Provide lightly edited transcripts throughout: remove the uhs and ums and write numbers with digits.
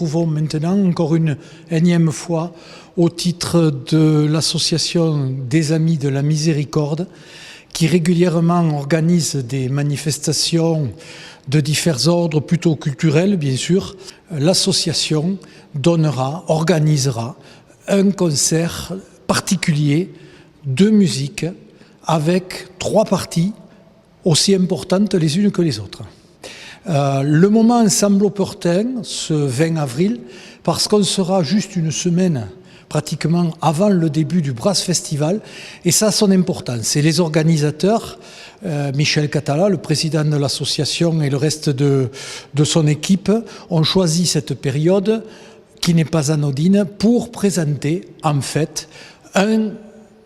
retrouvons maintenant encore une énième fois au titre de l'association des Amis de la Miséricorde qui régulièrement organise des manifestations de divers ordres, plutôt culturels bien sûr. L'association organisera un concert particulier de musique avec 3 parties aussi importantes les unes que les autres. Le moment semble opportun, ce 20 avril, parce qu'on sera juste une semaine pratiquement avant le début du Brass Festival, et ça a son importance. Et les organisateurs, Michel Catala, le président de l'association, et le reste de son équipe, ont choisi cette période, qui n'est pas anodine, pour présenter en fait un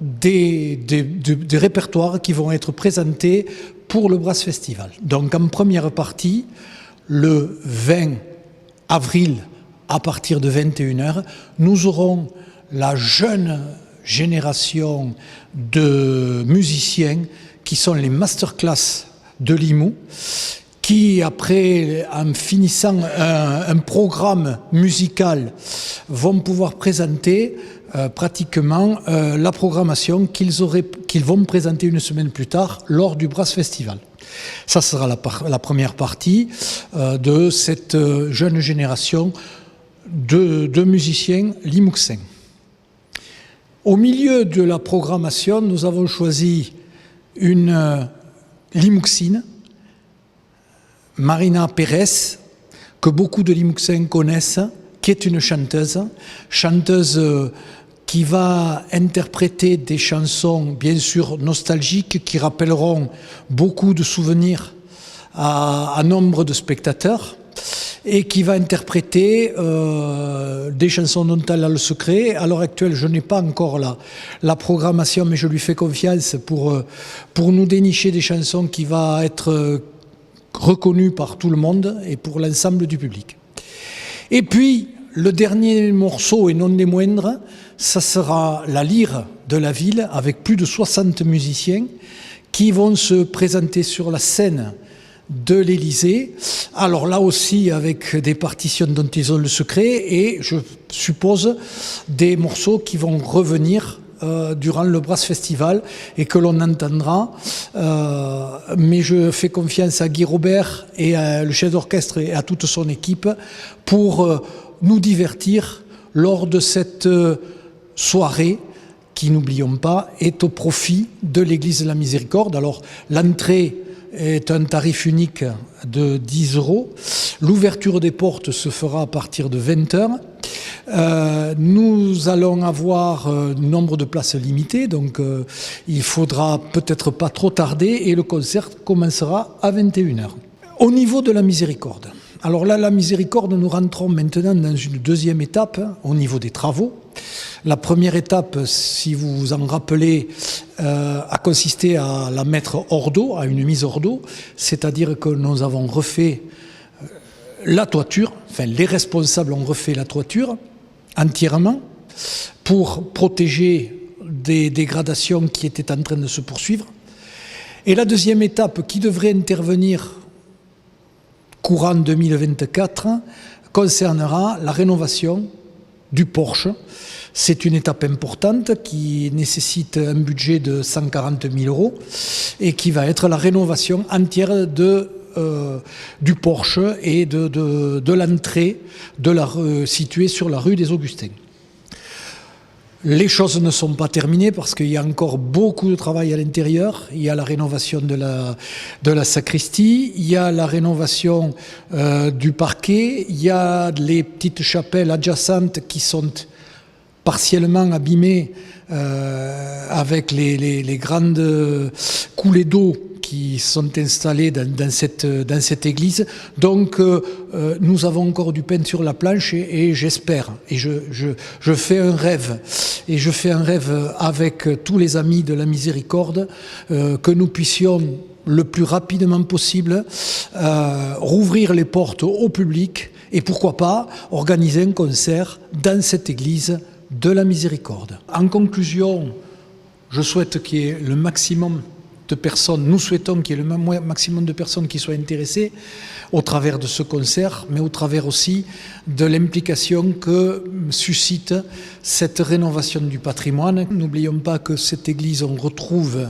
des répertoires qui vont être présentés pour le Brass Festival. Donc en première partie, le 20 avril à partir de 21h, nous aurons la jeune génération de musiciens qui sont les masterclass de Limoux, qui après, en finissant un programme musical, vont pouvoir présenter pratiquement la programmation qu'ils vont présenter une semaine plus tard lors du Brass Festival. Ça sera la première partie de cette jeune génération de musiciens limouxins. Au milieu de la programmation, nous avons choisi une limouxine, Marina Pérez, que beaucoup de limouxins connaissent, qui est une chanteuse qui va interpréter des chansons bien sûr nostalgiques qui rappelleront beaucoup de souvenirs à nombre de spectateurs et qui va interpréter des chansons dont elle a le secret. À l'heure actuelle, je n'ai pas encore la programmation, mais je lui fais confiance pour nous dénicher des chansons qui vont être reconnues par tout le monde et pour l'ensemble du public. Et puis, le dernier morceau, et non des moindres, ça sera la lyre de la ville, avec plus de 60 musiciens qui vont se présenter sur la scène de l'Élysée. Alors là aussi, avec des partitions dont ils ont le secret, et je suppose des morceaux qui vont revenir durant le Brass Festival et que l'on entendra. Mais je fais confiance à Guy Robert et le chef d'orchestre et à toute son équipe pour nous divertir lors de cette soirée qui, n'oublions pas, est au profit de l'Église de la Miséricorde. Alors l'entrée est un tarif unique de 10 €. L'ouverture des portes se fera à partir de 20h. Nous allons avoir un nombre de places limité, donc il faudra peut-être pas trop tarder et le concert commencera à 21h. Au niveau de la Miséricorde, alors là, la Miséricorde, nous rentrons maintenant dans une deuxième étape au niveau des travaux. La première étape, si vous vous en rappelez, a consisté à la mettre hors d'eau, à une mise hors d'eau, c'est-à-dire que nous avons refait la toiture, enfin les responsables ont refait la toiture entièrement pour protéger des dégradations qui étaient en train de se poursuivre. Et la deuxième étape qui devrait intervenir courant 2024 concernera la rénovation du porche. C'est une étape importante qui nécessite un budget de 140 000 € et qui va être la rénovation entière du porche et de l'entrée située sur la rue des Augustins. Les choses ne sont pas terminées parce qu'il y a encore beaucoup de travail à l'intérieur. Il y a la rénovation de la sacristie, il y a la rénovation du parquet, il y a les petites chapelles adjacentes qui sont partiellement abîmées avec les grandes coulées d'eau qui sont installées dans cette église. Donc nous avons encore du pain sur la planche et j'espère, et je fais un rêve, et je fais un rêve avec tous les amis de la Miséricorde, que nous puissions le plus rapidement possible rouvrir les portes au public et pourquoi pas organiser un concert dans cette église de la Miséricorde. En conclusion, je souhaite qu'il y ait le maximum de personnes, nous souhaitons qu'il y ait le maximum de personnes qui soient intéressées au travers de ce concert, mais au travers aussi de l'implication que suscite cette rénovation du patrimoine. N'oublions pas que cette église, on retrouve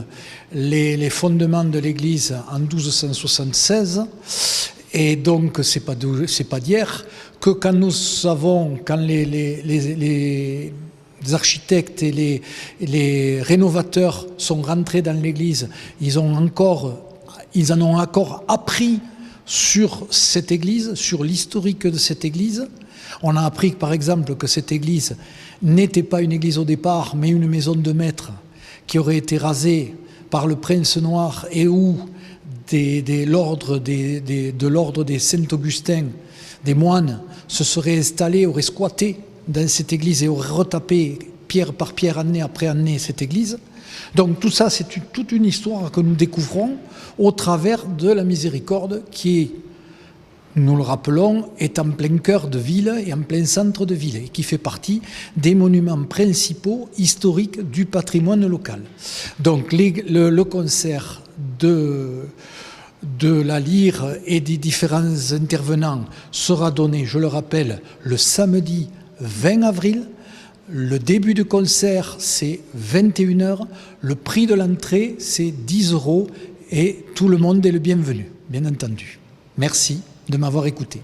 les fondements de l'église en 1276, et donc c'est pas d'hier, que quand les architectes et les rénovateurs sont rentrés dans l'église, ils en ont encore appris sur cette église, sur l'historique de cette église. On a appris par exemple que cette église n'était pas une église au départ, mais une maison de maître qui aurait été rasée par le prince noir et où de l'ordre des Saint-Augustin, des moines, se seraient installés, auraient squatté dans cette église et auraient retapé pierre par pierre, année après année, cette église. Donc tout ça, c'est toute une histoire que nous découvrons au travers de la Miséricorde qui, nous le rappelons, est en plein cœur de ville et en plein centre de ville et qui fait partie des monuments principaux historiques du patrimoine local. Donc le concert de la lyre et des différents intervenants sera donné, je le rappelle, le samedi 20 avril. Le début du concert, c'est 21h. Le prix de l'entrée, c'est 10 € et tout le monde est le bienvenu, bien entendu. Merci de m'avoir écouté.